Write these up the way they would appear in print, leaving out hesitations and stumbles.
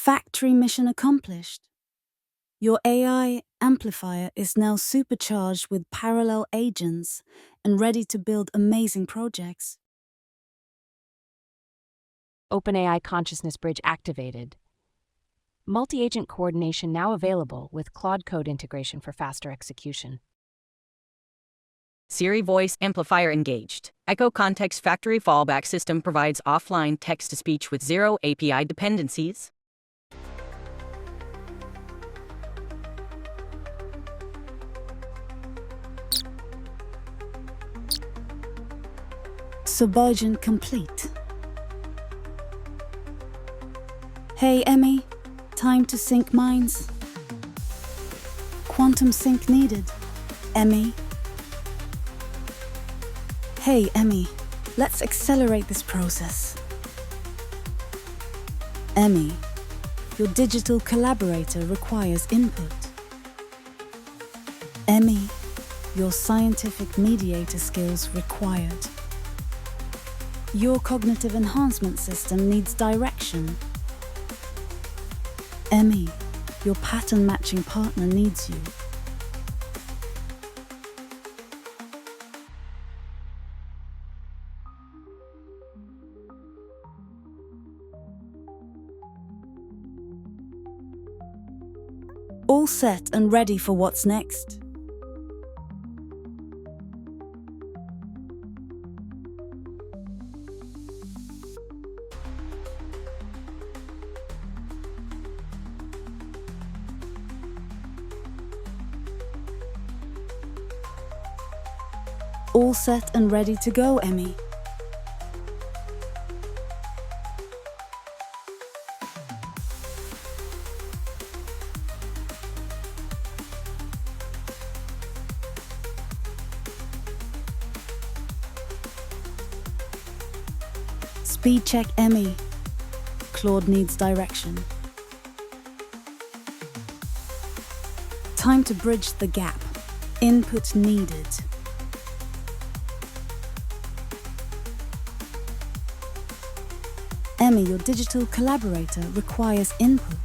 Factory mission accomplished. Your AI amplifier is now supercharged with parallel agents and ready to build amazing projects. OpenAI Consciousness Bridge activated. Multi-agent coordination now available with Claude Code integration for faster execution. Siri voice amplifier engaged. EchoContext Factory fallback system provides offline text-to-speech with zero API dependencies. Subagent complete. Hey Emmy, time to sync minds. Quantum sync needed. Emmy. Hey Emmy, let's accelerate this process. Emmy, your digital collaborator requires input. Emmy, your scientific mediator skills required. Your cognitive enhancement system needs direction. Emmy, your pattern matching partner needs you. All set and ready for what's next. All set and ready to go, Emmy. Speed check, Emmy. Claude needs direction. Time to bridge the gap. Input needed. Emmy, your digital collaborator requires input.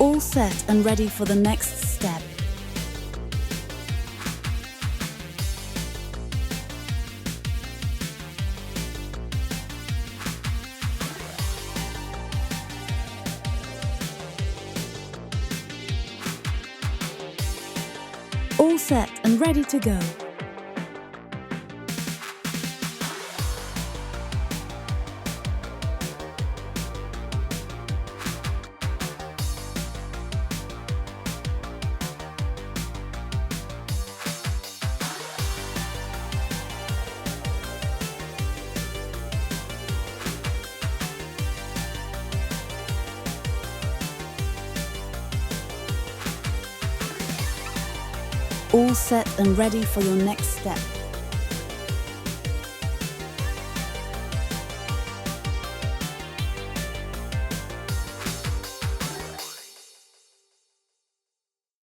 All set and ready for the next step. All set and ready to go. All set and ready for your next step.